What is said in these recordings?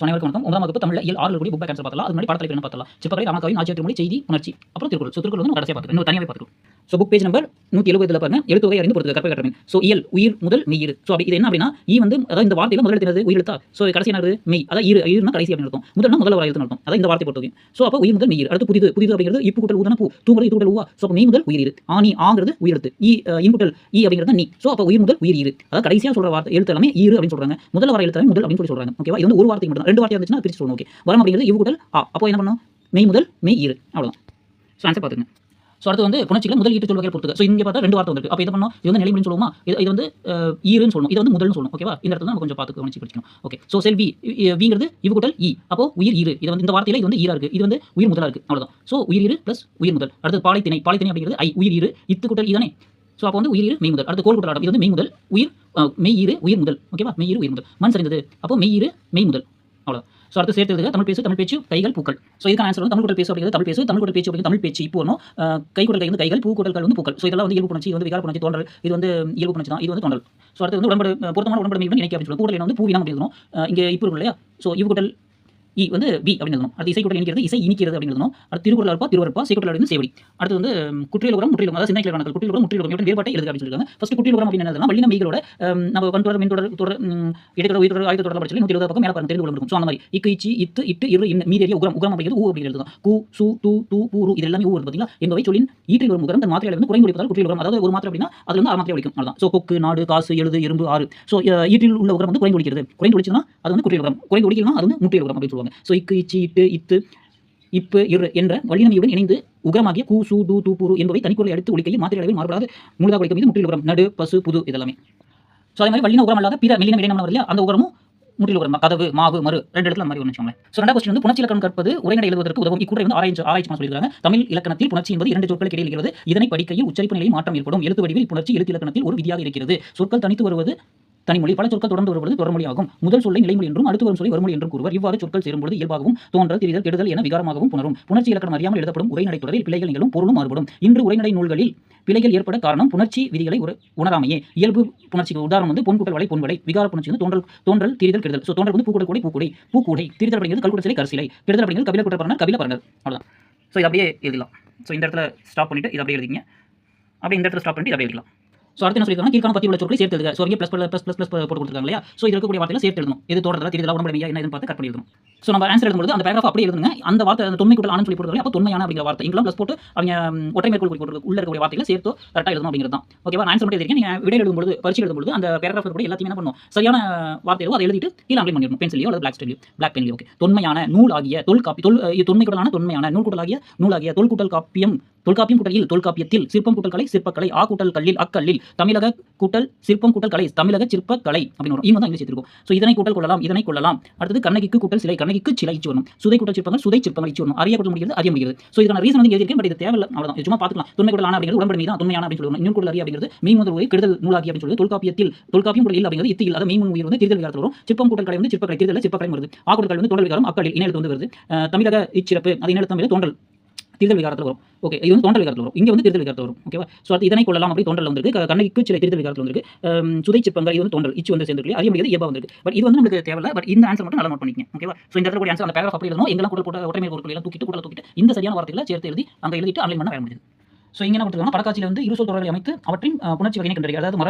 அனைவருக்கும் வணக்கம். 9ஆம் வகுப்பு தமிழ்ல இயல் 6 கூடிய புக் பேக் ஆன்சர் பார்த்தலாம். அதுக்கு முன்னாடி பாடத்தலைப்பு என்ன பார்த்தலாம்? சிற்பக்கலை, ராமகாவியம், நாச்சியார் திருமொழி, செய்தி, உணர்ச்சி, அப்புறம் திருக்குறள். திருக்குறள் வந்து கடைசியா பார்த்துக்கலாம். இன்னும் தனியாவே பார்த்துக்கலாம். புக் பேஜ் நம்பர் 170 பாருங்க. எழுத்து வகை அறிந்து பொறுத்துக கற்பவை கற்றபின். இயல் உயிர் முதல் மெய் இரு. அப்படி இது என்ன அப்படின்னா வந்து அதாவது இந்த வார்த்தையில முதல் எழுத்து உயிர் எழுத்தா. கடைசி என்னது மெய். அதாவது ஈருனா கடைசி அப்படின்னு அர்த்தம். முதல்னா முதல் வரை எழுத்து அர்த்தம். அதான் இந்த வார்த்தை பொறுத்தவரைக்கும். அப்ப உயிர் முதல் மெய் இரு. அடுத்து புதிது அப்படிங்கிறது இப்பு கூட்டல் ஊதன பூ, தூங்குறது கூட்டல் ஊவா. அப்ப மெய் முதல் உயிர் இரு. ஆனி ஆங்கிறது உயிர் எழுத்து. இன்புட்டல் அப்படிங்கிறது நீ. அப்ப உயிர் முதல் உயிர் இரு. அதாவது கடைசியா சொல்ற வார்த்தை எழுத்து எல்லாமே ஈரு அப்படின்னு சொல்றாங்க. முதல்ல வர எழுத்து முதல் அப்படின்னு சொல்றாங்க. ஓகேவா? இது வந்து ஒரு வார்த்தை மட்டும். ரெண்டு வார்த்தை இருந்துச்சுன்னா பிரிச்சு சொல்லணும். ஓகே. வரம் அப்படிங்கிறது இவு கூட்டல் ஆ. அப்போ என்ன பண்ணணும்? மெய் முதல் மெய் இரு. அவ்வளவுதான். ஆன்சர் பாத்துங்க. அடுத்து வந்து புணர்ச்சிகள் முதல் ஈட்டு சொல் வகைகள் பொறுத்துக. இங்க பார்த்தா ரெண்டு வார்த்தை வந்திருக்கு. அப்ப இது பண்ணணும். இது வந்து நிலைமொழின்னு சொல்லுவோமா? இது வந்து ஈருன்னு சொல்லணும். இது வந்து முதல்னு சொல்லணும். ஓகேவா? இந்த இடத்துல நம்ம கொஞ்சம் பார்த்து கவனிச்சு படிக்கணும். ஓகே. செல்வி விங்கிறது இவு கூட்டல் ஈ. அப்போ உயிர் ஈரு. இது வந்து இந்த வார்த்தையில இது வந்து ஈரா இருக்கு. இது வந்து உயிர் முதலா இருக்கு. அவ்வளவுதான். உயிர் ஈரு பிளஸ் உயிர் முதல். அடுத்து பாலைத்திணை. பாலைத்திணை அப்படிங்கிறது ஐ உயிர் ஈரு இத்து கூட்டல் ஈதானே. அப்போ வந்து உயிர் ஈரு மெய் முதல். அடுத்து கோல் கூட்டல் ஆட்டம். இது வந்து மெய் முதல் உயிர் மெய் ஈரு உயிர் முதல். ஓகேவா? மெய் ஈரு உயிர் முதல். மண் சரிந்தது. அப்போ மெய் ஈரு மெய் முதல். அவ்வளவுதான். அடுத்து சேர்த்து எழுதுக. தமிழ் பேசு, தமிழ் பேச்சு, கைகள், பூக்கள். இதுக்கான ஆன்சர் வந்து தமிழ் கூட்டல் பேசு அப்படிங்கிறது தமிழ் பேசு, தமிழ் கூட்டல் பேச்சு அப்படிங்கிறது தமிழ் பேச்சு. இப்போ வரணும். கை கூட்டல் கை வந்து கைகள், பூ கூட்டல் வந்து பூக்கள். இதெல்லாம் வந்து இயல்பு புணர்ச்சி, வந்து விகார புணர்ச்சி, தோன்றல். இது வந்து இயல்பு புணர்ச்சி தான். இது வந்து தோன்றல். அடுத்து வந்து உடன்படு பொருத்தமான உடன்படு மெய்யுடன் இணைக்க அப்படின்னு சொல்லுவோம். கூட்டல் வந்து பூவினம் அப்படி எழுதணும். இங்க இப்போ இருக்கு இல்லையா? இவு கூட்டல் இ வந்து வி அப்படின்னு எழுதணும். அடுத்து இசை கூட்டல் இணைக்கிறது, இசை இனிக்கிறது அப்படின்னு எழுதணும். அடுத்து திருக்குறள் இருப்பா, திருவருப்பா, செய்குட்டல் வந்து சேவடி. அடுத்து வந்து குற்றியலுகரம், முற்றிலுகரம், அதாவது சிந்தனை கணக்கு குற்றியலுகரம், முற்றிலுகரம் இவற்றின் வேறுபாட்டை எழுதுக அப்படின்னு சொல்லிருக்காங்க. ஃபர்ஸ்ட் குற்றியலுகரம் அப்படின்னு என்னதுன்னா வல்லின மெய்களோட நம்ம கண்தொடர் மின்தொடர் இடைத்தொடர் உயிர்த்தொடர் ஆயுத தொடர் படிச்சு 120 பக்கம் மேல பாருங்க தெரிந்து கொள்ள இருக்கும். அந்த மாதிரி இக்கு இச்சி இத்து இட்டு இரு மீதேறிய உகரம் உகரம் அப்படிங்கிறது ஊ அப்படின்னு எழுதுறோம். கு சு து து பூ ரு இது எல்லாமே ஊ வருது பாத்தீங்களா? என்பவை சொல்லின் ஈற்றில் வரும் உகரம் தன் மாத்திரை வந்து குறைந்து ஒலிப்பதால் குற்றியலுகரம். அதாவது ஒரு மாத்திரை அப்படின்னா அது வந்து 6 மாத்திரை ஒலிக்கும். அவ்வளவுதான். கொக்கு நாடு காசு எழுது எறும்பு ஆறு. ஈற்றில் உள்ள உகரம் வந்து குறைந்து ஒலிக்கிறது. குறைந்து ஒலிச்சுன்னா அது வந்து குற்றியலுகரம். குறைந்து ஒலிக்கலனா அது வந்து முற்றியலுகரம் அப்படின்னு சொல்லுவாங்க. இக்கு இச்சி இட்டு இத்து இப்பு இரு என்ற வல்லினமையுடன் இணைந்து உகரமாகிய கு சு து து பூ என்பவை தனிக்குறளை அடுத்து ஒலிக்கையில் மாத்திரை அளவில் மாறுபடாத முழுதாக ஒலிக்கும் மீது முற்றியலுகரம். நடு பசு புது இதெல்லாமே. அதே மாதிரி வல்லின உகரம் அல்லாத பிற மெல்லின இடைநம் வரலையா அந்த உகரமும் முற்றியலுகரம். கதவு மாவு மறு ரெண்டு இடத்துல அந்த மாதிரி வச்சுக்கோங்களேன். ரெண்டாவது கொஸ்டின் வந்து புணர்ச்சி இலக்கணம் கற்பது உரைநடை எழுதுவதற்கு உதவும். இக்கூற்றை வந்து ஆராய்ச்சி சொல்லியிருக்காங்க. தமிழ் இலக்கணத்தில் புணர்ச்சி என்பது இரண்டு சொற்களுக்கு இடையில் இருக்கிறது. இதனை படிக்கையில் உச்சரிப்பு நிலையில் மாற்றம் ஏற்படும். எழுத்து வடிவில் புணர்ச்சி எழுத்து இலக்கணத்தில் ஒரு விதியாக இருக்கிறது. சொற்கள் தனித்து வருவது தனிமொழி, பல சொற்கள் தொடர்ந்து வருவது தொடர்மொழி ஆகும். முதல் சொல்லை நிலைமொழி என்றும் அடுத்து வரும் சொல்லை வருமொழி என்றும் கூறுவர். இவ்வாறு சொற்கள் சேரும்போது இயல்பாகவும் தோன்றல் திரிதல் கெடுதல் என விகாரமாகவும் புணரும். புணர்ச்சி இலக்கணம் அறியாமல் எழுதப்படும் உரைநடை தொடரில் பிழைகள் நிகழும், பொருளும் மாறுபடும். இன்று உரைநடை நூல்களில் பிழைகள் ஏற்பட காரணம் புணர்ச்சி விதிகளை உணராமையே. இயல்பு புணர்ச்சிக்கு உதாரணம் வந்து பொன் கூட்டல் வளை பொன்வளை. விகார புணர்ச்சி வந்து தோன்றல் திரிதல் கெடுதல். தோன்றல் வந்து பூக்கூடல் கூடை பூக்கூடை பூக்கூடை. திரிதல் அப்படிங்கிறது கல்குட சிலை கரசிலை. கெடுதல் அப்படிங்கிறது கபில கூட்ட பரணர் கபில பரணர். அவ்வளவுதான். இது அப்படியே எழுதலாம். இந்த இடத்துல ஸ்டாப் பண்ணிட்டு இது அப்படியே எழுதிங்க. அப்படியே இந்த இடத்துல ஸ்டாப் பண்ணிட்டு அப்படியே எழுதலாம். அடுத்து என்ன சொல்லிருக்காங்க? கீழ்காணும் பத்தி உள்ள சொற்களை சேர்த்து எழுதுக. இங்க ப்ளஸ் போட்டு கொடுத்துருக்காங்க இல்லையா? இது இருக்கக்கூடிய வார்த்தையில சேர்த்து எழுதணும். எது தோன்றதா திரிதலா உடம்புடையா என்ன இதுன்னு பார்த்து கட் பண்ணி எழுதணும். நம்ம ஆன்சர் எழுதும்போது அந்த பேராகிராஃப் அப்படியே எழுதுங்க. அந்த வார்த்தை அந்த தொன்மை கூட்டல் ஆனு சொல்லி போடுறாங்க. அப்போ தொன்மையான அப்படிங்கிற வார்த்தை இங்கெல்லாம் ப்ளஸ் போட்டு அவங்க ஒற்றை மேற்கோள் குறி போட்டு உள்ள இருக்கக்கூடிய வார்த்தைகளை சேர்த்து கரெக்டாக எழுதணும் அப்படிங்கிறது தான். ஓகேவா? ஆன்சர் மட்டும் எழுதிருக்கீங்க. நீங்க விடை எழுதும்போது பரிசு எழுதும்போது அந்த பேராகிராஃப் கூட எல்லாத்தையும் என்ன பண்ணணும்? சரியான வார்த்தையோ அதை எழுதிட்டு கீழே அப்ளை பண்ணிடணும். பென்சிலையோ அல்லது பிளாக் பென்லையோ. ஓகே. தொன்மையான நூல் ஆகிய தொல்காப்பி தொன்மை கூடலான தொன்மையான நூல் கூட்டலாகிய நூலாகிய தொல்கூட்டல் காப்பியம் தொல்காப்பியம் கூட்டல் தொல்காப்பியத்தில் சிற்பம் கூட்டல் கலை சிற்பக்கலை ஆ கூட்டல் கல்லில் அக்கல்லில் தமிழக கூட்டல் சிற்பம் கூட்டல் கலை தமிழக சிற்பக்கலை அப்படின்னு வரும். இவங்க தான் இங்கிலீஷ் எடுத்துருக்கும். இதனை கூட்டல் கொள்ளலாம் இதனை கொள்ளலாம். அடுத்தது கண்ணகிக்கு கூட்டல் சிலை கண்ணகிக்கு சிலை இச்சு வரணும். சுதை கூட்டல் சிற்பங்கள் சுதை சிற்பங்கள் இச்சு வரணும். அறிய கூட்டல் முடிகிறது அறிய முடிகிறது. இதுக்கான ரீசன் வந்து எழுதியிருக்கேன். பட் இது தேவையில்லை. அவ்வளவுதான். சும்மா பார்த்துக்கலாம். தொன்மை கூட்டல் ஆன அப்படிங்கிறது உடம்படி தான் தொன்மையான அப்படின்னு சொல்லுவோம். இன்னும் கூட்டல் அறிய அப்படிங்கிறது மெய் முதல் உயிர் கெடுதல் நூலாகி அப்படின்னு சொல்லுவது. தொல்காப்பியம் கூட்டல் அப்படிங்கிறது இத்தில் அதாவது மெய் உயிர் வந்து திரிதல் விகாரத்தில் வரும். சிற்பம் கூட்டல் கலை வந்து சிற்பக்கலை திரிதல் சிற்பக்கலை வருது. ஆ கூட்டல் கலை வந்து தோன்றல் விகாரம் அக்கலில் இணையெழுத்து வந்து வருது. தமிழக இச்சிறப்பு அது இணையெழுத்து தமிழ் தோன்றல் திரிதல் விகாரத்தில் வரும். ஓகே. இது வந்து தோன்றல் விகாரத்தில் வரும். இங்க வந்து திரிதல் விகாரத்தில் வரும். ஓகேவா? அடுத்து இதனை கொள்ளலாம் அப்படி தோன்றல் வந்திருக்கு. கண்ணகிக்கு சிலை திரிதல் விகாரத்தில் வந்திருக்கு. சுதை சிற்பங்கள் இது வந்து தோன்றல் இச்சு வந்து சேர்ந்து அறிய முடியாது இயல்பா வந்திருக்கு. பட் இது வந்து நமக்கு தேவையில்லை. பட் இந்த ஆன்சர் மட்டும் நல்லா நோட் பண்ணிக்கங்க. ஓகேவா? இந்த இடத்துல கூட ஆன்சர் அந்த பேராகிராஃப் அப்படி எழுதணும். எங்கெல்லாம் கூட்டல் போட்ட ஒற்றை மேற்கோள் எல்லாம் தூக்கிட்டு இந்த சரியான வார்த்தைகளை சேர்த்து எழுதி அங்க எழுதிட்டு அன்லைன் பண்ண வேற முடியுது. இங்க என்ன கொடுத்துருக்காங்க? படக்காட்சியில் வந்து இருசொல் தொடர்களை அமைத்து அவற்றின் புணர்ச்சி வகையை கண்டறிய. அதாவது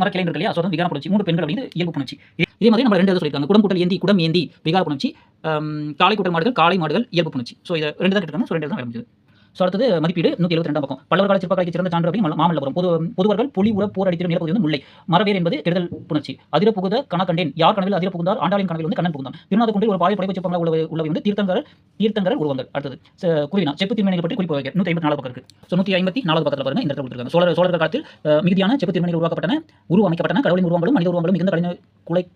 மரக்கிளை இருக்கு இல்லையா? வந்து விகார புணர்ச்சி. 3 பெண்கள் அப்படிங்கிறது இயல்பு புணர்ச்சி. இதே மாதிரி நம்ம 2 சொல்லியிருக்காங்க. குடம் கூட்டல் குடம் ஏந்தி விகார புணர்ச்சி. காளை கூட்டல் மாடுகள் காளை மாடுகள் இயல்பு புணர்ச்சி. இதை 2 தான் கேட்டிருக்காங்க. 2 தான் வேற முடியுது. அடுத்தது மதிப்பீடு 172 பக்கம். பல்லவர் கால சிற்பக்கலைக்கு சிறந்த சான்று அப்படின்னு மாமல்லபுரம். பொதுவர்கள் புலி உர போர் அடித்திடும் நிலப்பகுதி வந்து முல்லை. மரவேர் என்பது கெடுதல் புணர்ச்சி. அதிர புகுத கணக்கண்டேன் யார் கனவில் அதிர புகுந்தார் ஆண்டாளின் கனவில் வந்து கண்ணன் புகுந்தான். திருநாத குன்றில் ஒரு பாய படைப்பு சிற்பங்கள் உள்ளவை வந்து தீர்த்தங்கரர் உருவங்கள். அடுத்தது குருவினா செப்பு திருமணிகள் பற்றி குறிப்பு வைக்க 154 பக்கம் இருக்கு. 154 பக்கத்தில் பாருங்க. இந்த இடத்துல கொடுத்துருக்காங்க. சோழர்கள் காலத்தில் மிகுதியான செப்பு திருமணிகள் உருவாக்கப்பட்டன உருவமைக்கப்பட்டன. கடவுளின் உருவங்களும் மனித உருவங்களும் மிகுந்த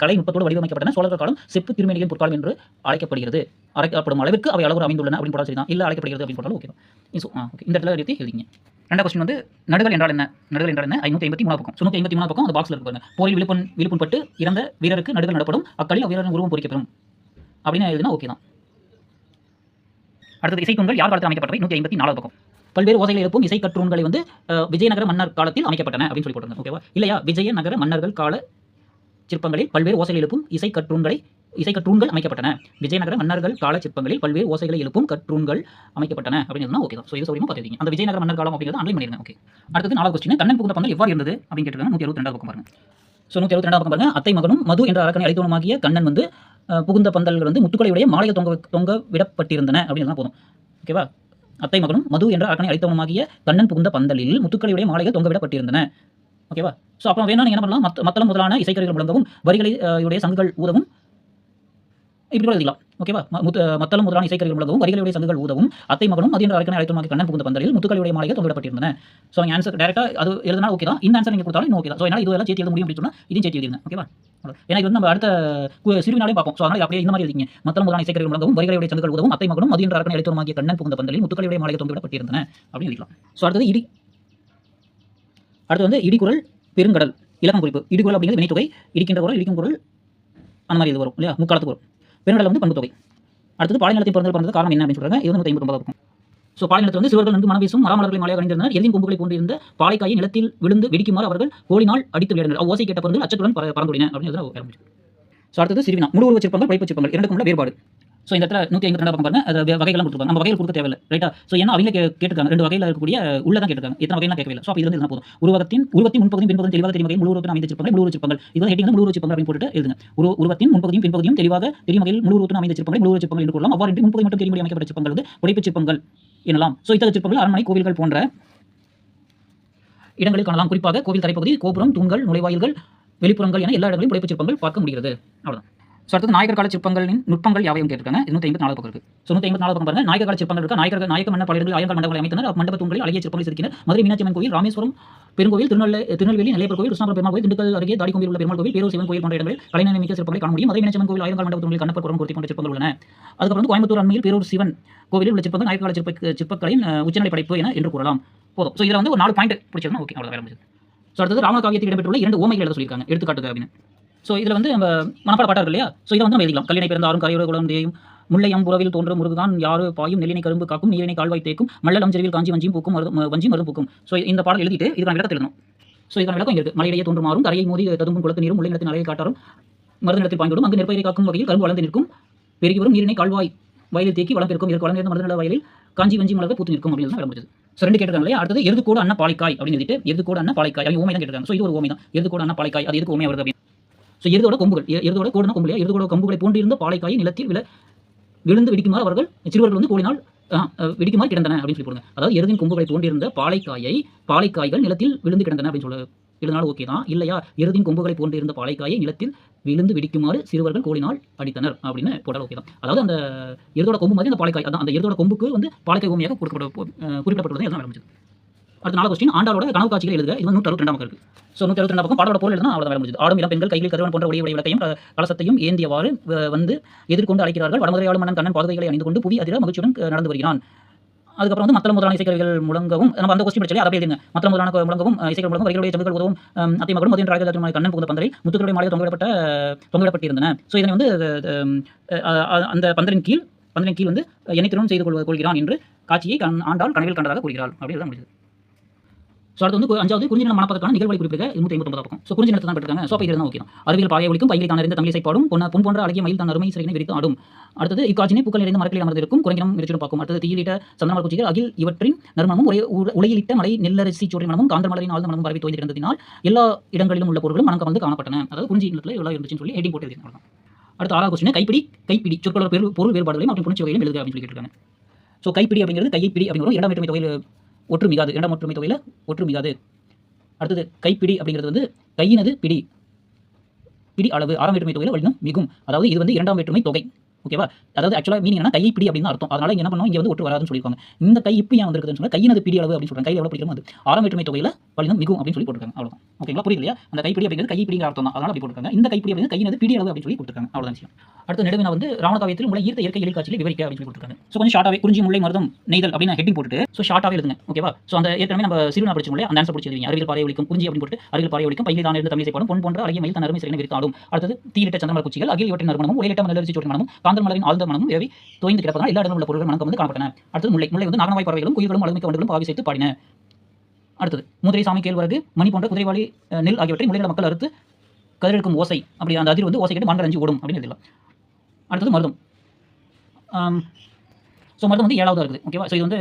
கலை நுட்பத்தோடு வடிவமைக்கப்பட்டன. சோழர்கள் காலம் செப்பு திருமணிகளின் பொற்காலம் என்று அழைக்கப்படுகிறது. அழைக்கப்படும் அளவிற்கு அவை அளவு அமைந்துள்ளன அப்படின்னு போட்டால் சரிதான். இல்லை அழைக்கப்படுகிறது அப்படின்னு போட்டாலும் ஓகே. இந்த இடத்துல எழுதி எழுதிங்க. ரெண்டாவது கொஸ்டின் வந்து நடுகள் என்றால் என்ன? நடுகள் என்றால் என்ன? 553 பக்கம். 553 பக்கம் அந்த பாக்ஸ்ல இருக்கு பாருங்க. போரில் விழுப்புண் பட்டு இறந்த வீரருக்கு நடுகள் நடப்படும். அக்களில் வீரரின் உருவம் பொறிக்கப்படும் அப்படின்னு எழுதினா ஓகே தான். அடுத்தது இசைத்தூண்கள் யார் காலத்தில் அமைக்கப்பட்டவை? 154 பக்கம். பல்வேறு ஓசைகளை எழுப்பும் இசை கற்றூன்களை வந்து விஜயநகர மன்னர் காலத்தில் அமைக்கப்பட்டன அப்படின்னு சொல்லி போட்டாங்க. ஓகேவா? இல்லையா? விஜயநகர மன்னர்கள் கால சிற்பங்களில் பல்வேறு ஓசைகளை எழுப்பும் இசை கற்றூன்களை இசைக்கற்றூண்கள் அமைக்கப்பட்டன. விஜயநகர மன்னர்கள் கால சிற்பங்களில் பல்வேறு ஓசைகளை எழுப்பும் கற்றூண்கள் அமைக்கப்பட்டன அப்படின்னு ஓகே தான். ஸோ இது சௌரியமாக பார்த்துருக்கீங்க. அந்த விஜயநகர மன்னர் காலம் அப்படிங்கிறது அன்லைன் பண்ணிருங்க. ஓகே, அடுத்தது 4வது கொஸ்டின், கண்ணன் புகுந்த பந்தல் எவ்வாறு இருந்தது அப்படின்னு கேட்டிருக்காங்க. 172 பக்கம் பாருங்க. ஸோ 172 பக்கம் பாருங்க. அத்தை மகனும் மது என்ற அரக்கனை அழைத்தவனுமாகிய கண்ணன் வந்து புகுந்த பந்தல்கள் வந்து முத்துக்களையுடைய மாலைகள் தொங்க விடப்பட்டிருந்தன அப்படின்னு போதும். ஓகேவா? அத்தை மகனும் மது என்ற அரக்கனை அழைத்தவனுமாகிய கண்ணன் புகுந்த பந்தலில் முத்துக்களையுடைய மாலைகள் தொங்கவிடப்பட்டிருந்தன. ஓகேவா? ஸோ அப்புறம் வேணா நீங்கள் என்ன பண்ணலாம், மத்தளம் முதலான இசைக்கருவிகள் முழங்கவும் வரிகளை உடைய சங்குகள் ஊதவும் இப்படி எழுதிக்கலாம். ஓகேவா? மத்தளம் முதலான இசைக்கருவிகள் முழங்கவும் வரிகளுடைய சங்குகள் ஊதவும் அத்தை மகனும் மது என்ற அரக்கனை அழைத்தவனுமாகிய கண்ணன் புகுந்த பந்தலில் முத்துக்களையுடைய மாலைகள் தொங்கவிடப்பட்டிருந்தன. ஸோ நீங்கள் ஆன்சர் டேரெக்டாக அது எழுதினா ஓகே தான். இந்த ஆன்சர் நீங்கள் கொடுத்தாலும் இன்னும் ஓகே தான். ஸோ என்னால் இதெல்லாம் சேர்த்து எழுத முடியும் அப்படின்னு சொன்னால் இதையும் சேர்த்து எழுதிருங்க. ஓகேவா? ஏன்னா இது வந்து நம்ம அடுத்த சிறுவினாலையும் பார்ப்போம். ஸோ அதனால் அப்படியே இந்த மாதிரி எழுதிங்க. மத்தளம் முதலான இசைக்கருவிகள் முழங்கவும் வரிகளுடைய சங்குகள் ஊதவும் அத்தை மகனும் மது என்ற அரக்கனை அழைத்தவனுமாகிய கண்ணன் புகுந்த பந்தலில் முத்துக்களையுடைய மாலைகள் தொங்கவிடப்பட்டிருந்தன அப்படின்னு எழுதிக்கலாம். ஸோ அடுத்து வந்து இடிக்குறள் பெருங்கடல் இலக்கம் குறிப்பு. இடிக்குறள் அப்படிங்கிறது வினைத்தொகை, இடிக்கின்ற குரல், இடிக்கும் குரல், அந்த மாதிரி இது வரும் இல்லையா, முக்காலத்துக்கு வரும். பெருங்கடல் வந்து பண்பு தொகை. அடுத்தது பாலைநிலத்தின் பிறந்தது காரணம் என்ன அப்படின்னு சொல்றாங்க. இது வந்து 159 இருக்கும். ஸோ பாலைநிலத்தில் வந்து சிறுவர்கள் நன்கு மனம் வீசும் மரமலர்களை மாலையாக அணிந்திருந்தனர். எதிரின் கொம்புகளை போன்றிருந்த பாலைக்காயை நிலத்தில் விழுந்து வெடிக்குமாறு அவர்கள் கோலினால் அடித்து விளையாடினர். ஓசை கேட்ட பொருள் அச்சத்துடன் பறந்துடின அப்படின்னு. ஸோ அடுத்தது சிறுவினா, முழு உருவ சிற்பங்கள், படைப்பு சிற்பங்கள் இரண்டுக்கும் உள்ள வேறுபாடு. ஸோ இந்த இடத்துல 152 பக்கம் பாருங்க. அது வகைகள்லாம் கொடுத்துருப்பாங்க. நம்ம வகைகள் கொடுக்க தேவையில்லை, ரைட்டா? ஸோ ஏன்னா அவங்க கேட்டிருக்காங்க 2 வகையில் இருக்கக்கூடிய உள்ள தான் கேட்டிருக்காங்க. எத்தனை வகைலாம் கேட்கவில்லை. ஸோ இது வந்து என்ன போதும், உருவத்தின் முன்பகுதியும் பின்பகுதியும் தெளிவாக தெரியும் வகையில் முழு உருவத்தில் அமைந்த சிற்பங்கள் முழு உருவ சிற்பங்கள். இது வந்து ஹெட்டிங் முழு உருவ சிற்பங்கள் அப்படின்னு போட்டு எழுதுங்க. உருவத்தின் முன்பகுதியும் பின்பகுதியும் தெளிவாக தெரியும் வகையில் முழு உருவத்தில் அமைந்த சிற்பங்கள் முழு உருவ சிற்பங்கள் என்று கூறலாம். அவ்வாறு முன்பகுதி மட்டும் தெரியும்படி அமைக்கப்பட்ட சிற்பங்கள் வந்து புடைப்பு சிற்பங்கள் எனலாம். ஸோ இத்தகைய சிற்பங்கள் அரண்மனை, கோவில்கள் போன்ற இடங்களில் காணலாம். குறிப்பாக கோவில் தரைப்பகுதி, கோபுரம், தூண்கள், நுழைவாயில்கள், வெளிப்புறங்கள் என எல்லா இடங்களிலும் புடைப்பு சிற்பங்கள் பார்க்க முடிகிறது. அவ்வளவுதான். ஸோ அடுத்தது நாயக்கர் கால சிற்பங்களின் நுட்பங்கள் யாவையும் கேட்டிருக்காங்க. 154 பக்கம் இருக்கு. ஸோ 154 பக்கம் பாருங்க. நாயக்கர் கால சிற்பங்கள் இருக்கா. நாயக்க மன்னர் பல இடங்களில் ஆயிரங்கால் மண்டபங்களை அமைத்தனர். மண்டப தூண்களில் அழகிய சிற்பங்கள் செதுக்கினர். மதுரை மீனாட்சி அம்மன் கோயில், ராமேஸ்வரம் பெருங்கோவில், திருநெல்வேலி நெல்லையப்பர் கோவில், கிருஷ்ணாபுரம் பெருமாள் கோவில், திண்டுக்கல் அருகே தாடிக்கொம்பில் உள்ள பெருமாள் கோவில், பேரூர் சிவன் கோயில் போன்ற இடங்களில் கலைநயம் மிக்க சிற்பங்களை காண முடியும். மதுரை மீனாட்சி அம்மன் கோவில் ஆயிரங்கால் மண்டப தூண்களில் கண்ணப்பர் குரம் பொருத்தி போன்ற சிற்பங்கள் உள்ளன. அதுக்கப்புறம் வந்து கோயம்புத்தூர் அண்மையில் பேரூர் சிவன் கோவிலில் உள்ள சிற்பங்கள் நாயக்கர் கால சிற்பங்களின் உச்சநிலை படைப்பு என்று கூறலாம். போதும். ஸோ இதில் வந்து ஒரு 4 பாயிண்ட் பிடிச்சிருந்தா ஓகே, அவ்வளோ வேலை முடிஞ்சது. ஸோ அடுத்தது ராம காவியத்தில் இடம்பெற்றுள்ள 2 ஓமைகள் எழுத சொல்லியிருக்காங்க. எடுத்துக்காட்டுக அப்படின்னு. ஸோ இதில் வந்து நம்ம மனப்பாட பாட்டாக இருக்கு இல்லையா. ஸோ இதை வந்து நம்ம எழுதிக்கலாம். கல்லினை பிறந்தாரும் கரையோர குளம் தேயும் முல்லை அம்புறவில் தோன்றும் முருகான் யாரு பாயும் நெல்லினை கரும்பு காக்கும் நீரினை கால்வாய் தேக்கும் மல்லலம் செருவில் காஞ்சி வஞ்சியும் பூக்கும் வஞ்சி மருந்து பூக்கும். ஸோ இந்த பாடல் எழுதிட்டு இதுக்கான விளக்கத்தை எழுதணும். ஸோ இதுக்கான விளக்கம் இங்கே இருக்குது. மலையிலேயே தோன்றும் மாறும் கரையை மோதி ததும்பும் குளத்து நீரும் முல்லை நிலத்தின் அலையை காட்டாரும் மருந்து நிலத்தில் பாய்ந்தோடும் அங்கு நெற்பயிரை காக்கும் வகையில் கரும்பு வளர்ந்து நிற்கும் பெருகி வரும் நீரினை கால்வாய் வயலில் தேக்கி வளம் பெருக்கும் இதற்கு வளர்ந்த மருந்து நில வயலில் காஞ்சி வஞ்சி மிளகு பூத்து நிற்கும் அப்படின்னு தான் விளம்புறது. ஸோ 2 கேட்டிருக்காங்க இல்லையா. அடுத்தது எருதுகோடு அண்ணா பாலைக்காய் அப்படின்னு எழுதிட்டு எருதுகோடு அண்ணா பாலைக்காய் அவங்க ஓமை தான் கேட்டிருக்காங்க. ஸோ இது ஒரு ஓமை தான். எருதுகோடு அண்ணா பாலைக்காய் அது எதுக்கு ஓமையாக வருது அப்படின்னு. ஸோ எருதோட கொம்புகள், எருதோட கோடுனா கொம்பு இல்லையா, எருதோட கொம்புகளை போன்றிருந்த பாலைக்காயை நிலத்தில் விழுந்து வெடிக்குமாறு அவர்கள் சிறுவர்கள் வந்து கோலினால் வெடிக்குமாறு கிடந்தன அப்படின்னு சொல்லி போடுங்க. அதாவது எருதின் கொம்புகளை போன்றிருந்த பாலைக்காய்கள் நிலத்தில் விழுந்து கிடந்தன அப்படின்னு சொல்ல எழுதினாலும் ஓகே தான். இல்லையா, எருதின் கொம்புகளை போன்றிருந்த பாலைக்காயை நிலத்தில் விழுந்து வெடிக்குமாறு சிறுவர்கள் கோலினால் அடித்தனர் அப்படின்னு போட்டால் ஓகே தான். அதாவது அந்த எருதோட கொம்பு மாதிரி அந்த பாலைக்காய், அதான் அந்த எருதோட கொம்புக்கு வந்து பாலைக்காய் ஓமையாக குறிப்பிடப்பட்டுள்ளது எல்லாம் ஆரம்பிச்சது. அடுத்த 4 கொஸ்டின், ஆண்டாளோட கனவு காட்சிகள் எழுதுக. இது 162 பக்கம் இருக்கு. ஸோ 162 பக்கம் பாடோட பொருள் எழுதுனா அவ்வளோ வேலை முடிஞ்சது. ஆடும் இளம் பெண்கள் கையில் கருவன் போன்ற உடைய விளக்கையும் கலசத்தையும் ஏந்தியவாறு வந்து எதிர்கொண்டு அழைக்கிறார்கள். வடமதுரை ஆளும் மன்னன் கண்ணன் பாதுகைகளை அணிந்து கொண்டு புவி அதிர மகிழ்ச்சியுடன் நடந்து வருகிறான். அதுக்கப்புறம் வந்து மத்தளம் முதலான இசைக்கருவிகள் முழங்கவும் நம்ம அந்த கொஸ்டின் படிச்சாலே அதை எழுதுங்க. மத்தளம் முதலான முழங்கவும் இசைக்கருவிகள் முழங்கவும் வரிகளுடைய சங்குகள் உதவும் அத்தை மகனும் மதியம் ராஜதாத்திரமான கண்ணன் புகுந்த பந்தரை முத்துக்களுடைய மாலையில் தொங்கவிடப்பட்டிருந்தன. ஸோ இதனை வந்து அந்த பந்தரின் கீழ் வந்து என்னை திருமணம் செய்து கொள்கிறான் என்று காட்சியை ஆண்டாள் கனவில் கண்டதாக கூறுகிறாள். அப்படி எழுத முடியுது. ஸோ அடுத்து வந்து 5வது குறிஞ்சி நிலம் மனப்பதற்கான நிகழ்வழி குறிப்பிடுக. 159 பக்கம். ஸோ குறிஞ்சி நிலத்தை தான் பெற்றிருக்காங்க. ஸோ அப்போ இது தான் ஓகே தான். அறிவியல் பாயை ஒழிக்கும் பையிலை தான் அறிந்த தமிழிசை பாடும் பொன் போன்ற அழகிய மயில் தான் அருமை சிறையினை விரித்து ஆடும். அடுத்தது இக்காட்சினை பூக்கள் நிறைந்த மரங்களில் அமர்ந்திருக்கும் குரங்கினம் விரிச்சிடும் பார்க்கும். அடுத்தது தீயிலிட்ட சந்தனமர குச்சிகள் அகில் இவற்றின் நறுமணமும் உலையிலிட்ட மலை நெல்லரிசி சோற்றின் மனமும் காந்த மலரின் ஆழ்ந்த மனமும் பரவி தோய்ந்து கிடந்ததினால் எல்லா இடங்களிலும் உள்ள பொருட்களும் மனம் கவர்ந்து காணப்பட்டன. அதாவது குறிஞ்சி நிலத்தில் எவ்வளோ இருந்துச்சுன்னு சொல்லி ஹெட்டிங் போட்டு எழுதிருக்காங்க. அடுத்த 6வது கொஸ்டின், கைப்பிடி சொற்களோட பொருள் வேறுபாடுகளையும் மற்றும் புணர்ச்சி வகையிலும் எழுதுக அப்படின்னு சொல்லி கேட்டிருக்காங்க. ஸோ கைப்பிடி அப்படிங்கிறது கைப்பிடி அப்படிங்கிறது இரண்டாம் வேற்றுமை தொகையில் ஒற்றுமிகாது. இரண்டாம் ஒற்றுமை தொகையில் ஒற்றுமிகாது. அடுத்தது கைப்பிடி அப்படிங்கிறது வந்து கையினது பிடி அளவு. 6ஆம் வேற்றுமை தொகையில் வலினும் மிகும். அதாவது இது வந்து 2ஆம் வேற்றுமை தொகை. ஓகேவா? அதாவது ஆக்சுவலாக மீனிங் என்ன, கைப்பிடி அப்படின்னு அர்த்தம். அதனால என்ன பண்ணுவோம், இங்கே வந்து ஒட்டு வராதுன்னு சொல்லியிருக்காங்க. இந்த கை இப்போ ஏன் வந்திருக்குதுன்னு சொன்னால் கையினது பிடி அளவு அப்படின்னு சொல்றாங்க. கை எவ்வளோ பிடிக்கும் அது 6ஆம் வேற்றுமை தொகையில் வலினும் மிகும் அப்படின்னு சொல்லி போட்டுருக்காங்க. அவ்வளோதான். ஓகேங்களா? புரியலையா? அந்த கைப்பிடி அப்படிங்கிறது கைப்பிடிங்கிற அர்த்தம் தான். அதனால அப்படி போட்டுருக்காங்க. இந்த கைப்பிடி அப்படிங்கிறது கையினது பிடி அளவு அப்படின்னு சொல்லி கொடுத்துருக்காங்க. அவ்வளோதான் விஷயம். அடுத்த நெடுவினா வந்து ராவணகாவியத்தில் உங்களை ஈர்த்த இயற்கை எழில் காட்சியை விவரிக்க அப்படின்னு சொல்லி கொடுத்துருக்காங்க. ஸோ கொஞ்சம் ஷார்ட்டாகவே குறிஞ்சி முல்லை மருதம் நெய்தல் அப்படின்னு ஹெட்டிங் போட்டுட்டு ஸோ ஷார்ட்டாகவே எழுதுங்க. ஓகேவா? ஸோ அந்த ஏற்கனவே நம்ம சிறுவனா படிச்சோம்ல, அந்த ஆன்சர் பிடிச்சி எழுதுவீங்க. அறிவியல் பாறை ஒழிக்கும் குறிஞ்சி அப்படின்னு போட்டு அறிவியல் பாறை ஒழிக்கும் பையிலை தான் இருந்த தமிழிசை பாடும் பொன் போன்ற அழகிய மயில் தன் அருமை சிறையினை விரித்து ஆடும். அடுத்தது தீயிலிட்ட சந்தனமர குச்சிகள் அகில் இவற்றின் நறுமணமும் உலையிலிட்ட மலரிசி சோற்றின் மனமும் காந்தல் மலரின் ஆழ்ந்த மனமும் தோய்ந்து கிடப்பதால் எல்லா இடங்களும் உள்ள பொருள்கள் மனம் வந்து காணப்பட்டன. அடுத்தது முல்லை வந்து நாகனவாய் பறவைகளும் குயில்களும் அழகுமிக்க வண்டுகளும் பாவி சேர்த்து பாடின. அடுத்தது முதிரை சாமி கேழ்வரகு மணி போன்ற குதிரைவாளி நெல் ஆகியவற்றை முல்லைநில மக்கள் அறுத்து கதிரெடுக்கும் ஓசை அப்படி அந்த அதிர் வந்து ஓசை கேட்டு மான்கள் அஞ்சு ஓடும் அப்படின்னு எழுதலாம். அடுத்தது மருதம். ஸோ மருதம் வந்து 7வது இருக்குது. ஓகேவா? ஸோ இது வந்து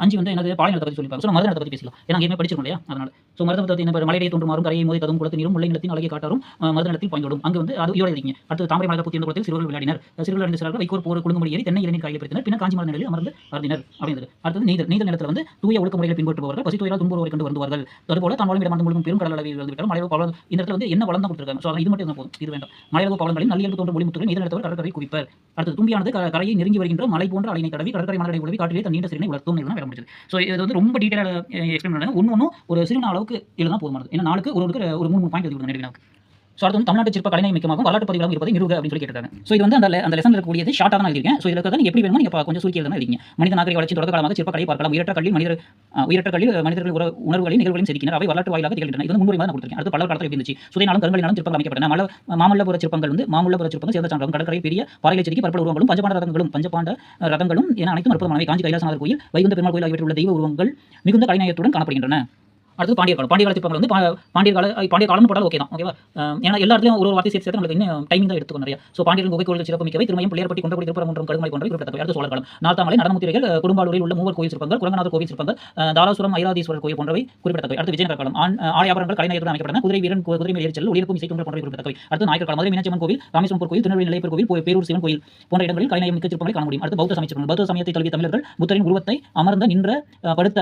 5 வந்து என்னது பாலை நிலத்தை பற்றி சொல்லியிருப்பாங்க. ஸோ மருத நிலத்தை பற்றி பேசலாம். ஏன்னா அங்கேயுமே படிச்சிருக்கோம் இல்லையா? அதனால. ஸோ மருத நிலத்தை என்ன மலையிடையே தோன்றும் மாறும் கரையை மோதி ததும் குளத்து நீரும் முல்லை நிலத்தின் அழகை காட்டாரும் மருத நிலத்தில் பாய்ந்தோடும். அங்கே வந்து அது இதோட இருக்கீங்க. அடுத்து தாமரை மலர் பூத்திருந்த குளத்தில் சிறுவர்கள் விளையாடினர். சிறுவர்கள் அணிந்த சிலர்கள் வைக்கோல் போர் குழுங்குமடி ஏறி தென்னை இளநீர் காய்களை பறித்தனர். பின்னர் காஞ்சி மர நிலையில் அமர்ந்து அருந்தினர் அப்படிங்கிறது. அடுத்தது நெய்தல். நெய்தல் நிலத்தில் வந்து தூய ஒழுக்க முறைகளை பின்பற்றுபவர்கள் பசி துயரால் துன்புறுவோரை கண்டு வருந்துவார்கள். அதுபோல தான் வாழும் இடமார்ந்த முழுவதும் பெரும் கடல் அளவில் வந்துவிட்டாலும் மலையளவு பவளம் இந்த இடத்துல வந்து என்ன வளம் தான் கொடுத்துருக்காங்க. ஸோ இது மட்டும் போதும். இது வேண்டாம். மலையளவு பவளங்களின் நல்லியல்பு தோன்றும் ஒளிமுத்துகள் நெய்தல் நிலத்தவர் கடற்கரை குவிப்பர். அடுத்து தும்பியானது கரையை நெருங்கி வருகின்ற மலை போன்ற அலையினை தடவி கடற்கரை மலரை உழவி காற்றிலே தன் நீண்ட சிறுனை வளர்த்தும் வேலை முடிச்சது. ஸோ இது வந்து ரொம்ப டீட்டெயிலாக எக்ஸ்பிளைன் பண்ணுறாங்க. ஒன்று ஒரு சிறுவன அளவுக்கு எழுதினா போதுமானது. ஏன்னா நாளுக்கு ஒரு 3 பாயிண்ட் எழுதி கொடுங்க. ஸோ அடுத்து வந்து தமிழ்நாட்டு சிற்ப கலைநயம் மிக்கமாகவும் வரலாற்று பதிவாகவும் இருப்பதை நிறுவ அப்படின்னு சொல்லி கேட்டிருக்காங்க. ஸோ இது வந்து அந்த லெசன் இருக்கக்கூடியது ஷார்ட்டாக தான் எழுதியிருக்கேன். ஸோ இதில் இருக்கிறது நீங்கள் எப்படி வேணுமோ நீங்கள் கொஞ்சம் சுருக்கி எழுதணும் எழுதிங்க. மனித நாகரிக வளர்ச்சி தொடக்க காலமாக சிற்பக்கலையை பார்க்கலாம். உயரற்ற கல்லில் மனிதர்கள் உணர்வுகளையும் நிகழ்வுகளையும் செதுக்கினர். அவை வரலாற்று வாயிலாக திகழ்கின்றன. இது வந்து முன்னுரிமை தான் கொடுத்திருக்கேன். அடுத்து பல்லவர் காலத்தில் எப்படி இருந்துச்சு? சுதைனாலும் கருங்கலினாலும் சிற்பங்கள் அமைக்கப்பட்டன. மாமல்லபுர சிற்பங்கள் சேர்ந்த சான்றம் கடற்கரை பெரிய பாறைகளை செதுக்கி பற்பல உருவங்களும் பஞ்சபாண்ட ரதங்களும் என அனைத்தும் அற்புதமானவை. காஞ்சி கைலாசநாதர் கோயில் வைகுந்த பெருமாள் கோயில் ஆகியவற்றில் உள்ள தெய்வ உருவங்கள் மிகுந்த கலைநயத்துடன் காணப்படுகின்றன. அடுத்து பாண்டியர் கால சிற்பங்கள் வந்து பாண்டிய காலம்னு போட்டாலும் ஓகே தான். ஓகேவா? ஏன்னா எல்லா இடத்துலையும் ஒரு வார்த்தை சேர்த்து உங்களுக்கு இன்னும் டைமிங் தான் எடுத்துக்கணும் நிறைய. ஸோ பாண்டியர்கள் குகை கோயில் சிறப்பு மிக்கவை திருமயம் பிள்ளையார்பட்டி குன்றக்குடி திருப்பரங்குன்றம் கடுமலை போன்ற குறிப்பிடத்தக்கவை. அடுத்து சோழர் காலம். நார்த்தாமலை நடனமுத்திரைகள் குடும்பாலூரில் உள்ள மூவர் கோயில் சிற்பங்கள் குரங்கநாதர் கோவில் சிற்பங்கள் தாராசுரம் ஐராதீஸ்வரர் கோயில் போன்றவை குறிப்பிடத்தக்கவை. அடுத்து விஜயநகர காலம். ஆடையாபரங்கள் கலைநயத்துடன் அமைக்கப்பட்டன. குதிரை வீரன் குதிரை மேல் ஏறிச்சல் ஒளிர்ப்பும் இசைத்தூங்கல் போன்றவை குறிப்பிடத்தக்கவை. அடுத்து நாயக்கர் காலம். மதுரை மீனாட்சியம்மன் கோவில் ராமேஸ்வரம் கோயில் திருநெல்வேலி நிலையப்பர் கோவில் பேரூர் சிவன் கோயில் போன்ற இடங்களில் கலைநயம் மிக்க சிற்பங்களை காண முடியும். அடுத்து பௌத்த சமயம். பௌத்த சமயத்தை தழுவிய தமிழர்கள் புத்தரின் உருவத்தை அமர்ந்த நின்ற படுத்த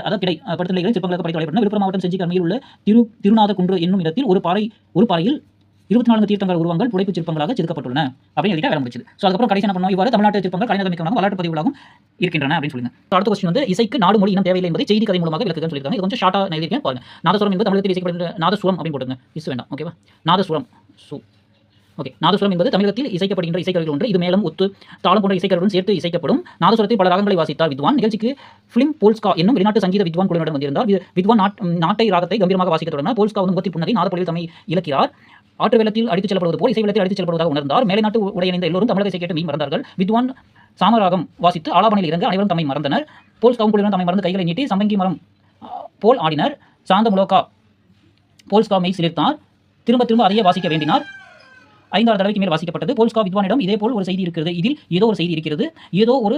படுத்த நிலைகளில் சிற்பங்களுக்கு படைத்து வழிபட்டன. விழுப்புரம் மாவட்டம் செஞ்சி கரையில் உள்ள திருநாத குன்று என்னும் இடத்தில் ஒரு பாறையில் 24 தீர்த்தங்கர உருவங்கள் புடைப்பு சிற்பங்களாக செதுக்கப்பட்டுள்ளன அப்படின்னு வேலை முடிச்சது. ஸோ அதுக்கப்புறம் கடைசி என்ன பண்ணுவோம்? இவ்வாறு தமிழ்நாட்டு சிற்பங்கள் கலைநயம் மிக்கமாக வரலாற்று பதிவுகளாகவும் இருக்கின்றன அப்படின்னு சொல்லுங்க. அடுத்த கொஸ்டின் வந்து இசைக்கு நாடு மொழி இனம் தேவையில்லை என்பதை செய்தி கதை மூலமாக விளக்குன்னு சொல்லியிருக்காங்க. இது கொஞ்சம் ஷார்ட்டாக எழுதியிருக்கேன் பாருங்க. நாதஸ்வரம் என்பது தமிழகத்தில் இசைக்கப்படுகின்ற நாதஸ்வரம் அப்படின்னு போட்டுங்க. இஸ் வேண்டாம். ஓகேவா? நாதஸ்வரம். ஓகே. நாதஸ்வரம் என்பது தமிழகத்தில் இசைக்கப்படுகின்ற இசைக்கருவிகள் ஒன்று. இது மேலும் ஒத்து தாளம் போன்ற இசைக்கருவுடன் சேர்த்து இசைக்கப்படும். நாதஸ்வரத்தில் பல ராகங்களை வாசித்தார் வித்வான். நிகழ்ச்சிக்கு ஃபிலிம் போல்ஸ்கா என்னும் வெளிநாட்டு சங்கீத வித்வான் குழுவினருடன் வந்திருந்தார். வித்வான் நாட்டை ராகத்தை கம்பீரமாக வாசிக்க தொடங்கினார். போல்ஸ்கா வந்து முகத்தில் புன்னகை நாதப்பொழிவில் தம்மை இலக்கிறார். ஆற்று வெள்ளத்தில் அடித்துச் செல்லப்படுவது போல் இசை வெள்ளத்தில் அடித்துச் செல்லப்படுவதாக உணர்ந்தார். மேலை நாட்டு உடையணிந்த எல்லோரும் தமிழக இசை கேட்டு மறந்தார்கள். வித்வான் சாமராகம் வாசித்து ஆலாபனையில் இறங்க அனைவரும் தம்மை மறந்தனர். போல்ஸ்காவும் குழுவினர் தம்மை மறந்து கைகளை நீட்டி சம்பங்கி மரம் போல் ஆடினர். சாந்த முலோகா போல்ஸ்கா மெய் சிலிர்த்தார். திரும்ப அதையே வாசிக்க வேண்டினார். 5-6 தடவைக்கு மேல் வாசிக்கப்பட்டது. போல்ஸ்கா வித்வானிடம் இதே போல் ஒரு செய்தி இருக்கிறது. இதில் ஏதோ ஒரு செய்தி இருக்கிறது. ஏதோ ஒரு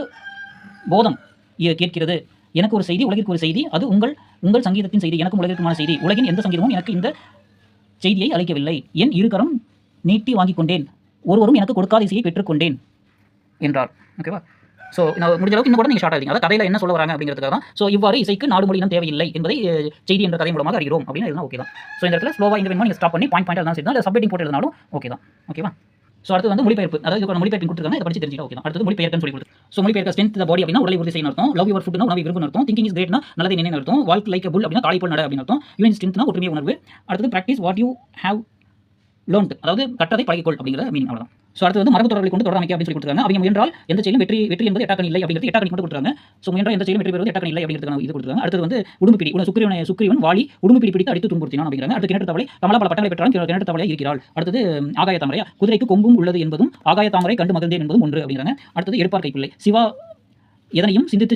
போதம் கேட்கிறது. எனக்கு ஒரு செய்தி, உலகிற்கு ஒரு செய்தி. அது உங்கள் சங்கீதத்தின் செய்தி, எனக்கும் உலகிற்குமான செய்தி. உலகின் எந்த சங்கீதமும் எனக்கு இந்த செய்தியை அளிக்கவில்லை. என் இருகரம் நீட்டி வாங்கிக் கொண்டேன். ஒருவரும் எனக்கு கொடுக்காத இசையை பெற்றுக்கொண்டேன் என்றார். ஓகேவா? ஸோ நான் முடிஞ்ச அளவுக்கு இன்னும் கூட நீங்கள் ஷார்ட் ஆகிங்க. அதாவது கதையில் என்ன சொல்ல வராங்க அப்படிங்கிறதுக்காக தான். ஸோ இவ்வாறு இசைக்கு நாடு மொழி இனம் தேவையில்லை என்பதை செய்தி என்ற கதை மூலமாக அறிகிறோம் அப்படின்னு எழுதினா ஓகே தான். ஸோ இந்த இடத்துல ஸ்லோவாக இந்த வேணுமா நீங்கள் ஸ்டாப் பண்ணி பாயிண்ட் தான் சரி தான். சப்மிட்டிங் போட்டு எழுதினாலும் ஓகே தான். ஓகேவா? ஸோ அடுத்து வந்து மொழிபெயர்ப்பு. அதாவது இதுக்கு மொழிபெயர்ப்பு கொடுத்துருக்காங்க. இதை படிச்சு தெரிஞ்சுக்கலாம். ஓகே தான். அடுத்து மொழிபெயர்ப்புன்னு சொல்லி கொடுத்து. ஸோ மொழிபெயர்க்க ஸ்ட்ரென்த் த பாடி அப்படின்னா உடலை உறுதி செய்யணும் அர்த்தம். லவ் யுவர் ஃபுட்னா உணவை விரும்பும் அர்த்தம். திங்கிங் இஸ் கிரேட்னா நல்லதை நினைவு அர்த்தம். வால்க் லைக் புல் அப்படின்னா காலை போல் நட அப்படின்னு அர்த்தம். யூனியன் ஸ்ட்ரென்த்னா ஒற்றுமை உணர்வு. அடுத்து practice what you have learnt, அதாவது கற்றதை பழகிக்கொள் அப்படிங்கிற மீனிங் அவ்வளோதான். ஸோ அடுத்து வந்து மரபு தொடர்களை கொண்டு தொடர் அமைக்க அப்படின்னு சொல்லி கொடுத்துருக்காங்க. அவங்க முயன்றால் எந்த செயலும் வெற்றி என்பது எட்டாக்கணி இல்லை அப்படிங்கிறது எட்டாக்கணி கொண்டு கொடுத்துருக்காங்க. ஸோ முயன்றால் எந்த செயலும் வெற்றி பெறுவது எட்டாக்கணி இல்லை அப்படிங்கிறது இது கொடுத்துருக்காங்க. அடுத்து வந்து உடும்புப்பிடி சுக்ரீவன் வாலி உடும்புப்பிடி பிடித்து அடித்து துன்புறுத்தினான் அப்படிங்கிறாங்க. அடுத்து கிணற்று தவளை கமலா பல பட்டங்களை பெற்றாலும் கிணற்று தவளை இருக்கிறாள். அடுத்தது ஆகாய தாமரை குதிரைக்கு கொம்பும் உள்ளது என்பதும் ஆகாய தாமரை கண்டு மகிழ்ந்தேன் என்பதும் ஒன்று அப்படிங்கிறாங்க. அடுத்தது எடுப்பார் கைப்பிள்ளை சிவா எதனையும் சிந்தித்து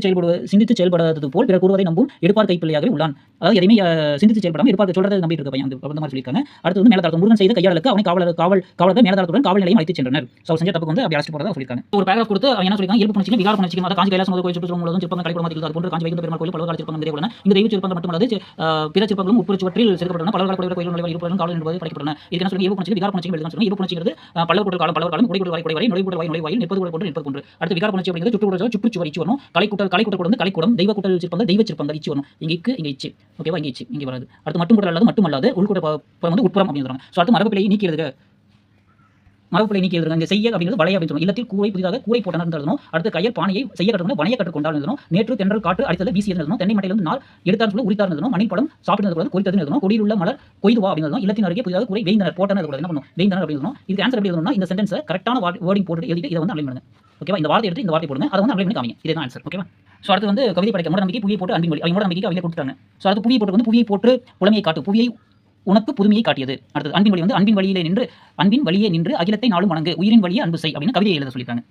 செயல்படாதது போல் பிறர் கூறுவதை நம்பும் எடுப்பார் கைப்பிள்ளையாகவே உள்ளான். அதாவது எதையுமே சிந்தித்து செயல்படாமல் எடுப்பார் சொல்றதை நம்பிட்டு இருக்க பையன் அந்த மாதிரி சொல்லியிருக்காங்க. அடுத்து வந்து மேலதாளம் முருகன் செய்த கையாளுக்கு அவனை காவலர்கள் மேலதாளத்துடன் காவல் நிலையம் அழைத்து சென்றனர். ஸோ செஞ்ச தப்புக்கு வந்து அப்படி அழைச்சிட்டு போறதா சொல்லியிருக்காங்க. ஒரு பேராகிராஃப் கொடுத்து அவங்க என்ன சொல்லியிருக்காங்க? இயல்பு புணர்ச்சியும் விகார புணர்ச்சியும் அதாவது காஞ்சி கைலாசம் கோயில் சுற்றுச்சூழல் முழுவதும் சிற்பங்கள் கலைப்படமாக அது போன்று காஞ்சி வைகுந்த பெருமாள் கோயில் பலவகால சிற்பங்கள் நிறைய உள்ளன. இந்த தெய்வ சிற்பங்கள் மட்டுமல்லாது பிற சிற்பங்களும் உட்புறச்சுவற்றில் சேர்க்கப்பட்டன. பலவகால கோயில் நுழைவாயில் இருப்பதும் காவல் என்பது படைக்கப்பட்டன. இதுக்கு என்ன சொல்லி இயல்பு புணர்ச்சி விகார புணர்ச்சி எழுதுன்னு சொல்லி இயல்பு புணர்ச்சிங்கிறது பல்லவர் காலம் குடைக்கூடல் வரை நுழைவுக்கூடல் நிற்பது போன்று. அடுத்து விகார புணர்ச்சி அப்படிங்கிறது சுற்றுச்சுவர் இச்சு வரணும். கலைக்கூட்டல் வந்து கலைக்கூடம் தெய்வ கூட்டல் சிற்பங்கள் தெய்வ சிற்பங்கள் இச்சு வரணும். இங்கே இச்சு ஓகேவா? இங்கே வராது. அடுத்து மட்டுமல்லாது உள்கூட வந்து உட்புறம் அப்படின்னு சொல்றாங்க. ஸோ அடுத்து மரபுப்பிழையை நீக்கி எழுதுக இங்கே செய்ய அப்படிங்கிறது வளைய அப்படின்னு சொல்லணும். இல்லத்தில் புதிதாக கூரை போட்டனர் எழுதணும். அடுத்து கையல் பானையை செய்ய கற்றுக்கணும் வனைய கற்றுக்கொண்டால் எழுதணும். நேற்று தென்றல் காற்று அடித்தது வீசி எழுதணும். தென்னை மட்டையிலிருந்து நாள் எடுத்தார் சொல்லி உரித்தார் எழுதணும். மணில் பழம் சாப்பிட்டு குறித்தது எழுதணும். கொடியில் உள்ள மலர் கொய்துவா அப்படின்னு இல்லத்தின் அருகே புதிதாக கூரை வேந்தனர் போட்டனர் என்ன பண்ணணும்? வேந்தனர் அப்படின்னு இதுக்கு ஆன்சர் எப்படி எழுதணும்னா இந்த சென்டென்ஸை கரெக்டான வேர்டிங் போட்டு எழுதிட்டு இதை வந்து அப்ளை பண்ணுங்க. ஓகேவா? இந்த வார்த்தை எடுத்து இந்த வார்த்தை போடுங்க. அதை வந்து அப்ளை பண்ணி காமிங்க. இதுதான் ஆன்சர். ஓகேவா? ஸோ அடுத்து வந்து கவிதை படைக்க மூட நம்பிக்கை புவியை போட்டு அன்பின் வழி அவங்க நம்பிக்கை அவங்க கொடுத்தாங்க. ஸோ அடுத்து புவியை போட்டு புலமையை காட்டு புவியை உனக்கு புதுமையை காட்டியது. அடுத்து அன்பின் வழி வந்து அன்பின் வழியே நின்று அகிலத்தை நாளும் வணங்கு உயிரின் வழியே அன்பு செய் அப்படின்னு கவிதையை எழுத சொல்லியிருக்காங்க.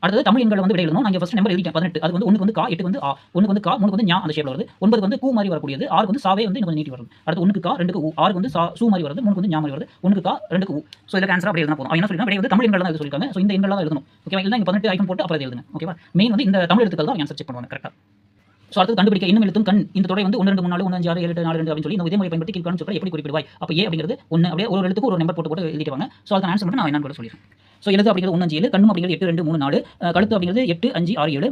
அடுத்தது தமிழ் எண்களை வந்து விடை எழுதணும். நான் ஃபர்ஸ்ட் நம்பர் எழுதிட்டேன் 18. அது வந்து 1க்கு வந்து கா, 8க்கு வந்து ஆ, 1க்கு வந்து கா, 3க்கு வந்து ஞா அந்த ஷேப்ல வருது. 9க்கு வந்து கூ மாதிரி வரக்கூடியது. 6க்கு வந்து சாவே வந்து கொஞ்சம் நீட்டி வருது. அடுத்து 1க்கு கா, 2க்கு ஊ, 6க்கு வந்து சா சூ மாதிரி வருது. 3க்கு வந்து ஞா மாதிரி வருது. 1க்கு கா, 2க்கு ஊ. ஸோ இதுக்கு ஆன்சர் அப்படியே எழுதினா போதும். அவன் என்ன சொல்லிருக்கான், விடை வந்து தமிழ் எண்கள் தான் எழுத சொல்லிருக்காங்க. ஸோ இந்த எண்கள் தான் எழுதணும். ஓகேவா? இல்ல இங்க 18 ஐஃபன் போட்டு அப்புறம் எழுதுங்க. ஓகேவா? மெயின் வந்து இந்த தமிழ் எழுத்துக்கள் தான் ஆன்சர் செக் பண்ணுவாங்க கரெக்ட்டா. ஸோ அடுத்து கண்டுபிடிக்க இன்னும் எழுத்தும் கண் இந்த தொடரை வந்து 1 2 3 4 1 5 6 7 8 4 2 அப்படின்னு சொல்லி இந்த இதே முறை பயன்படுத்தி கீழ்காணும் சொற்களை எப்படி குறிப்பிடுவாய்? அப்ப ஏ அப்படிங்கிறது 1 அப்படியே ஒரு எழுத்துக்கு ஒரு நம்பர் போட்டு எழுதிடுவாங்க. ஸோ அதுக்கு ஆன்சர் மட்டும் நான் என்னன்னு கூட சொல்லிடுறேன். ஸோ எழுது அப்படிங்கிறது 1 5 7, கண்ணும் அப்படிங்கிறது 8 2 3 4, கழுத்து அப்படிங்கிறது 8 5 6 7,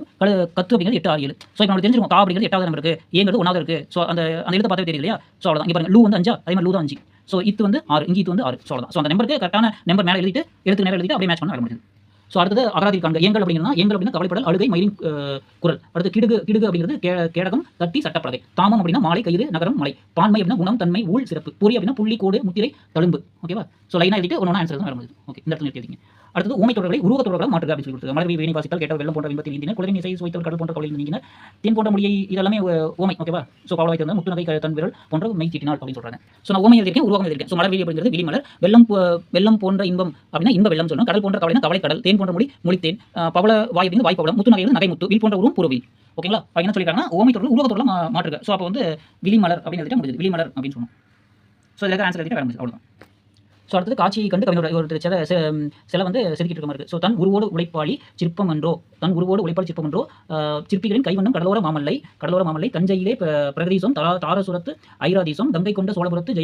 கத்து அப்படிங்கிறது 8 6 7. ஸோ இப்போ நமக்கு தெரிஞ்சிருக்கும் கா அப்படிங்கிறது 8வது நம்பர் இருக்கு, ஏங்கிறது 1வது இருக்கு. ஸோ அந்த எழுத்து பார்த்தாவே தெரியுது இல்லையா? ஸோ அவ்வளவுதான். இங்க பாருங்க லூ வந்து 5, அதே மாதிரி லூ தான் 5. ஸோ இத்து வந்து 6, இங்க இத்து வந்து 6. ஸோ அவ்வளவுதான். ஸோ அந்த நம்பருக்கு கரெக்டான நம்பர் மேலே எழுதிட்டு எழுத்து நேரம் எழுதிட்டு அப்படியே மேட்ச் பண்ண முடியுது. ஸோ அடுத்தது அகராதி காண்க. ஏங்கள் அப்படிங்கிறதுனா ஏங்கள் அப்படின்னா கவலைப்படல், அழுகை, மயிலின் குரல். அடுத்து கிடுகு அப்படிங்கிறது கேடகம், தட்டி, சட்டப்பலகை. தாமம் அப்படின்னா மாலை, கயிறு, நகரம், மலை. பான்மை அப்படின்னா குணம், தன்மை, ஊழ், சிறப்பு. பொறி அப்படின்னா புள்ளி, கோடு, முத்திரை, தழும்பு. ஓகேவா? ஸோ லைனா எழுதிட்டு ஒன்று ஆன்சர் தான் வர முடியுது. ஓகே, இந்த இடத்துல எழுதிங்க. அடுத்தது ஊமை தொடர்களை உருவ தொடர்களாக மாற்றுக அப்படின்னு சொல்லி கொடுத்துருக்காங்க. மலர்வி வேணி வாசித்தால் கேட்ட வெள்ளம் போன்ற விபத்தில் நீந்தினர், குதிரை இசை சுவைத்தவர் கடல் போன்ற கவலையில் நீங்கினர், தேன் போன்ற மொழியை இதெல்லாமே ஊமை. ஓகேவா? ஸோ பவள வைத்திருந்த முத்து நகை தன் விரல் போன்ற மெய் தீட்டினால் அப்படின்னு சொல்றாங்க. ஸோ நான் ஊமை எழுதியிருக்கேன், உருவகம் எழுதியிருக்கேன். ஸோ மலர்வி அப்படிங்கிறது விழிமலர், வெள்ளம் போன்ற இன்பம் அப்படின்னா இன்ப வெள்ளம் சொல்லணும், கடல் போன்ற கவலைனா கவலை கடல், தேன் போன்ற மொழி மொழித்தேன், பவள வாய் அப்படிங்கிறது வாய்ப்பவளம், முத்து நகை நகை முத்து, வில் போன்ற உருவம் புறவில். ஓகேங்களா? என்ன சொல்லிருக்காங்கன்னா ஊமை தொடர்கள் உருவ தொடர்களாக மாற்றுக. ஸோ அப்போ வந்து விழிமலர் அப்படின்னு எழுதிட்டு முடிஞ்சது, விழிமலர் அப்படின்னு சொல்லணும். ஸோ இதுக்கு ஆன்சர் எழுதிட்டு வேற முடிஞ்சது, அவ்வளோதான். ஸோ அடுத்தது காட்சியை கண்டு கவிஞர் ஒரு சில வந்து செதுக்கிட்டு இருக்க மாதிரி இருக்குது. ஸோ தன் உருவோடு உழைப்பாளி சிற்பம் என்றோ, தன் உருவோடு உழைப்பாளி சிற்பம் என்றோ, சிற்பிகளின் கைவண்ணம் கடலோர மாமல்லை, தஞ்சையிலே பிரகதீசம், தாரசுரத்து ஐராதீசம், கங்கை கொண்ட சோழபுரத்து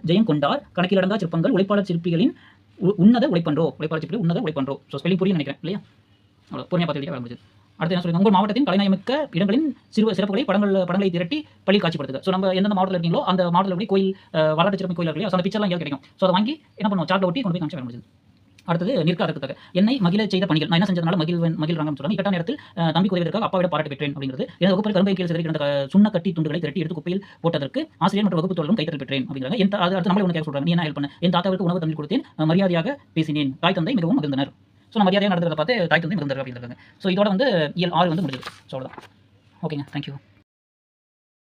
ஜெயம் கொண்டார், கணக்கிலடங்கா சிற்பங்கள், உழைப்பாளர் சிற்பிகளின் உன்னத உழைப்பன்றோ. ஸோ ஸ்பெல்லிங் புரியும் நினைக்கிறேன் இல்லையா? அவ்வளோ பொறுமையாக பார்த்து வர முடியுது. அடுத்து என்ன சொல்லுங்க, உங்கள் மாவட்டத்தின் கலைநயமிக்க இடங்களின் சிறப்புகளை படங்களை திரட்டி பள்ளியில் காட்சிப்படுத்துக. ஸோ நம்ம எந்த மாவட்டத்தில் இருக்கீங்களோ அந்த மாவட்டத்தில் எப்படி கோயில் வரலாற்று சிறப்பு கோயில் இருக்கு, ஸோ அந்த பிக்சர்லாம் எங்கே கிடைக்கும். ஸோ அதை வாங்கி என்ன பண்ணுவோம், சார்ட்டில் ஒட்டி கொண்டு போய் காமிச்சு வர முடியுது. அடுத்தது நிற்காதற்காக என்னை மகிழ செய்த பணிகள். நான் என்ன செஞ்சதுனால மகிழ்றாங்கன்னு சொல்றாங்க. இக்கட்டான நேரத்தில் தம்பி உதவியதற்காக அப்பாவிட பாராட்டு பெற்றேன் அப்படிங்கிறது. எனது வகுப்பில் கரும்பை கீழ் சிதறி கிடந்த சுண்ண கட்டி துண்டுகளை திரட்டி எடுத்து குப்பையில் போட்டதற்கு ஆசிரியர் மற்றும் வகுப்பு தோழரும் கைத்தறல் பெற்றேன் அப்படிங்கிறாங்க. அடுத்து நம்மளே ஒன்று கேட்க சொல்றாங்க, நீ என்ன ஹெல்ப் பண்ண? என் தாத்தாவுக்கு உணவு தண்ணீர் கொடுத்தேன், மரியாதையாக பேசினேன், தாய் தந்தை மிகவும் மகிழ்ந்தனர். ஸோ நான் மரியாதையாக நடந்ததை பார்த்து தாய் தந்தை மிகுந்தர் அப்படிங்கிறாங்க. ஸோ இதோட வந்து இயல் 6 வந்து முடிஞ்சது. ஸோ அவ்வளோதான். ஓகேங்க, தேங்க்யூ.